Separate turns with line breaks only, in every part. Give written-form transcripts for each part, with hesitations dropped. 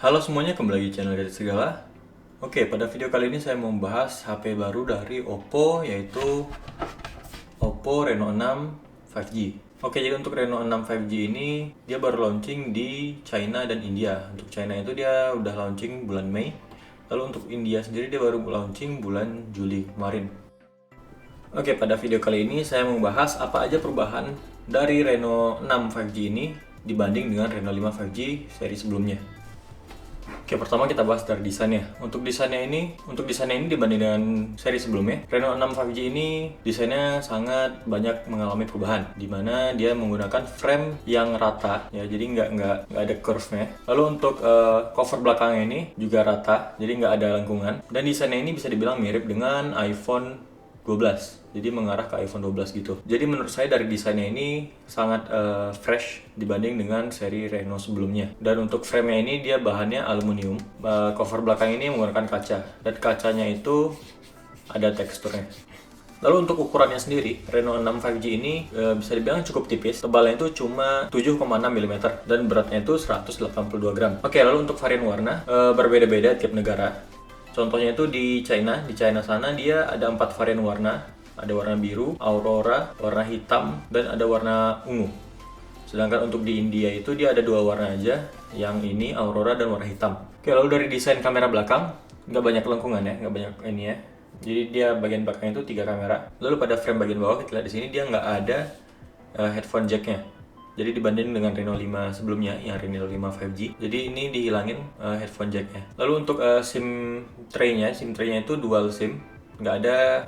Halo semuanya, kembali lagi di channel Gadget Segala. Oke, pada video kali ini saya mau membahas HP baru dari Oppo, yaitu Oppo Reno 6 5G. Oke, jadi untuk Reno 6 5G ini dia baru launching di China dan India. Untuk China itu dia udah launching bulan Mei. Lalu untuk India sendiri dia baru launching bulan Juli kemarin. Oke, pada video kali ini saya mau membahas apa aja perubahan dari Reno 6 5G ini dibanding dengan Reno 5 5G seri sebelumnya. Oke, pertama kita bahas dari desainnya. Untuk desainnya ini dibanding dengan seri sebelumnya, Reno 6 5G ini desainnya sangat banyak mengalami perubahan, di mana dia menggunakan frame yang rata, ya, jadi nggak ada curve-nya. Lalu untuk cover belakangnya ini juga rata, jadi nggak ada lengkungan. Dan desainnya ini bisa dibilang mirip dengan iPhone 12, jadi mengarah ke iPhone 12 gitu. Jadi menurut saya dari desainnya ini sangat fresh dibanding dengan seri Reno sebelumnya. Dan untuk frame-nya ini dia bahannya aluminium. Cover belakang ini menggunakan kaca, dan kacanya itu ada teksturnya. Lalu untuk ukurannya sendiri, Reno 6 5G ini bisa dibilang cukup tipis. Tebalnya itu cuma 7,6 mm dan beratnya itu 182 gram. Oke, lalu untuk varian warna berbeda-beda tiap negara. Contohnya itu di China sana dia ada 4 varian warna. Ada warna biru, aurora, warna hitam, dan ada warna ungu. Sedangkan untuk di India itu dia ada 2 warna aja, yang ini aurora dan warna hitam. Oke, lalu dari desain kamera belakang, nggak banyak lengkungan ya, nggak banyak ini ya. Jadi dia bagian belakang itu 3 kamera. Lalu pada frame bagian bawah kita lihat di sini dia nggak ada headphone jacknya. Jadi dibanding dengan Reno 5 sebelumnya, yang Reno 5 5G, jadi ini dihilangin headphone jacknya. Lalu untuk SIM tray-nya itu dual SIM, nggak ada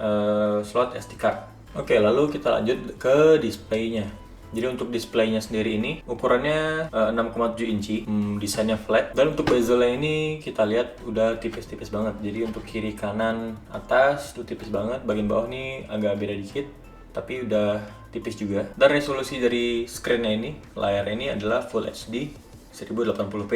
slot SD card. Oke, lalu kita lanjut ke display-nya. Jadi untuk display-nya sendiri ini ukurannya 6,7 inci, desainnya flat. Dan untuk bezel-nya ini kita lihat udah tipis-tipis banget. Jadi untuk kiri, kanan, atas itu tipis banget. Bagian bawah ini agak beda dikit, tapi udah tipis juga. Dan resolusi dari screen-nya ini, layar ini adalah Full HD 1080p.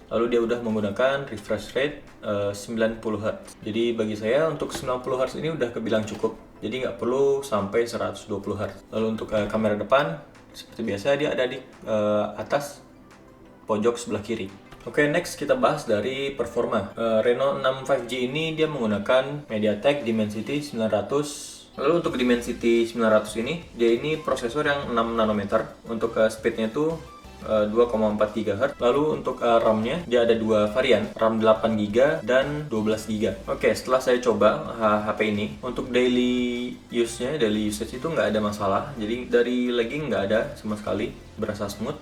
Lalu dia udah menggunakan refresh rate 90 Hz. Jadi bagi saya untuk 90 Hz ini udah kebilang cukup. Jadi nggak perlu sampai 120 Hz. Lalu untuk kamera depan, seperti biasa dia ada di atas pojok sebelah kiri. Oke, next kita bahas dari performa. Reno 6 5G ini dia menggunakan MediaTek Dimensity 900. Lalu untuk Dimensity 900 ini, dia ini prosesor yang 6 nanometer. Untuk speednya itu 2,4 GHz. Lalu untuk RAM-nya dia ada 2 varian, RAM 8 GB dan 12 GB. Oke, setelah saya coba HP ini, untuk daily usage itu nggak ada masalah. Jadi dari lagging nggak ada sama sekali, berasa smooth.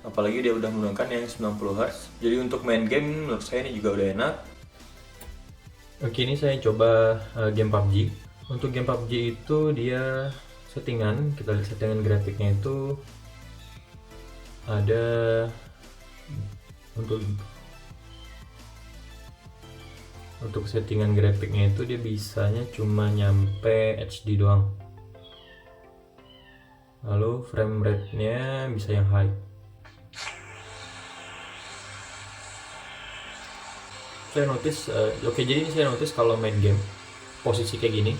Apalagi dia udah menggunakan yang 90 Hz. Jadi untuk main game menurut saya ini juga udah enak. Oke, ini saya coba game PUBG. Untuk game PUBG itu dia settingan, kita lihat settingan grafiknya itu ada untuk settingan grafiknya itu dia bisanya cuma nyampe HD doang. Lalu frame rate-nya bisa yang high. Saya notice, jadi ini saya notice kalau main game posisi kayak gini.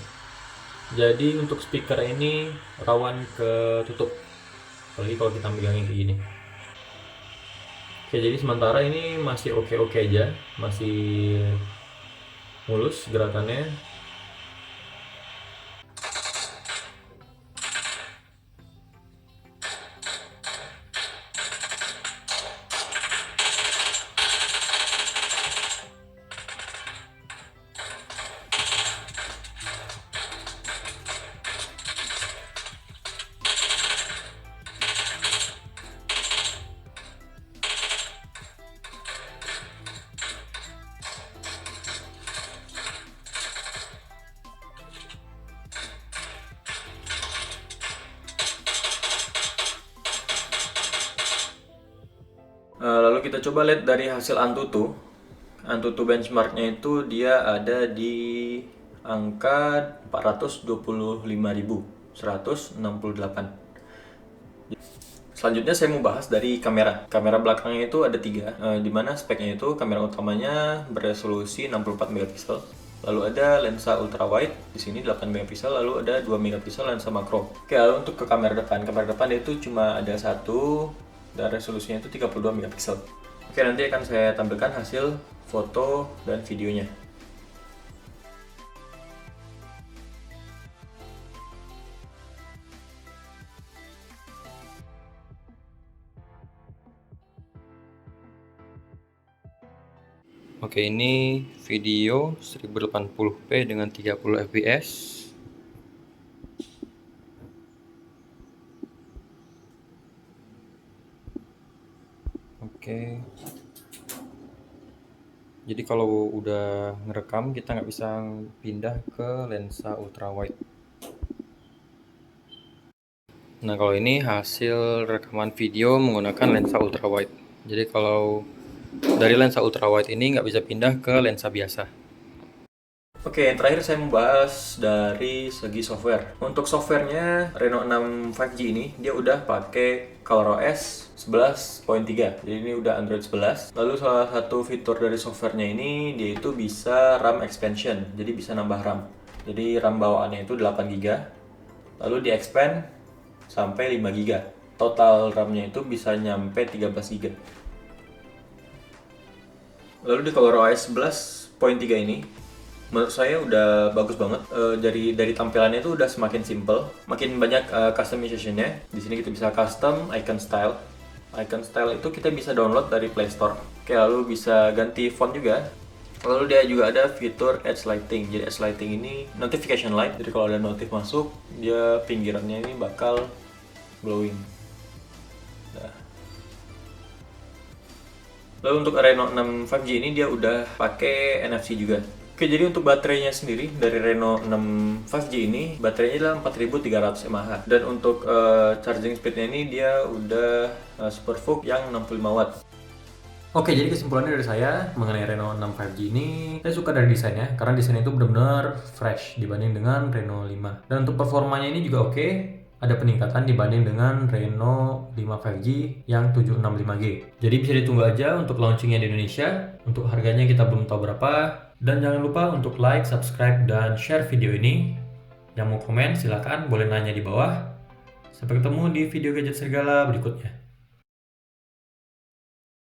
Jadi untuk speaker ini rawan ke tutup, apalagi kalau kita megangin kayak gini. Oke, jadi sementara ini masih oke aja, masih mulus gerakannya. Lalu kita coba lihat dari hasil Antutu. Antutu benchmarknya itu dia ada di angka 425.168. Selanjutnya saya mau bahas dari kamera. Kamera belakangnya itu ada 3, di mana speknya itu kamera utamanya beresolusi 64 megapiksel. Lalu ada lensa ultrawide di sini 8 megapiksel, lalu ada 2 megapiksel lensa makro. Oke, lalu untuk ke kamera depan itu cuma ada satu dan resolusinya itu 32 megapiksel. Oke, nanti akan saya tampilkan hasil foto dan videonya. Oke, ini video 1080p dengan 30 fps. Oke. Jadi kalau udah ngerekam, kita nggak bisa pindah ke lensa ultrawide. Nah, kalau ini hasil rekaman video menggunakan lensa ultrawide. Jadi kalau dari lensa ultrawide ini nggak bisa pindah ke lensa biasa. Oke, yang terakhir saya membahas dari segi software. Untuk softwarenya Reno 6 5G ini dia udah pakai ColorOS 11.3. Jadi ini udah Android 11. Lalu salah satu fitur dari softwarenya ini dia itu bisa RAM expansion. Jadi bisa nambah RAM. Jadi RAM bawaannya itu 8GB. Lalu di expand sampai 5GB. Total RAM-nya itu bisa nyampe 13GB. Lalu di ColorOS 11.3 ini menurut saya udah bagus banget. Dari tampilannya itu udah semakin simple, makin banyak customization-nya. Di sini kita bisa custom icon style. Icon style itu kita bisa download dari Play Store. Oke, lalu bisa ganti font juga. Lalu dia juga ada fitur edge lighting. Jadi edge lighting ini notification light. Jadi kalau ada notif masuk, dia pinggirannya ini bakal glowing. Nah. Lalu untuk Reno 6 5G ini dia udah pakai NFC juga. Oke, jadi untuk baterainya sendiri dari Reno 6 5G ini baterainya adalah 4300 mAh, dan untuk charging speednya ini dia udah SuperVOOC yang 65 watt. Oke, jadi kesimpulannya dari saya mengenai Reno 6 5G ini, saya suka dari desainnya karena desainnya itu benar-benar fresh dibanding dengan Reno 5. Dan untuk performanya ini juga oke. Ada peningkatan dibanding dengan Reno 5 5G yang 765G. Jadi bisa ditunggu aja untuk launchingnya di Indonesia. Untuk harganya kita belum tahu berapa. Dan jangan lupa untuk like, subscribe, dan share video ini. Yang mau komen silakan boleh nanya di bawah. Sampai ketemu di video gadget serigala berikutnya.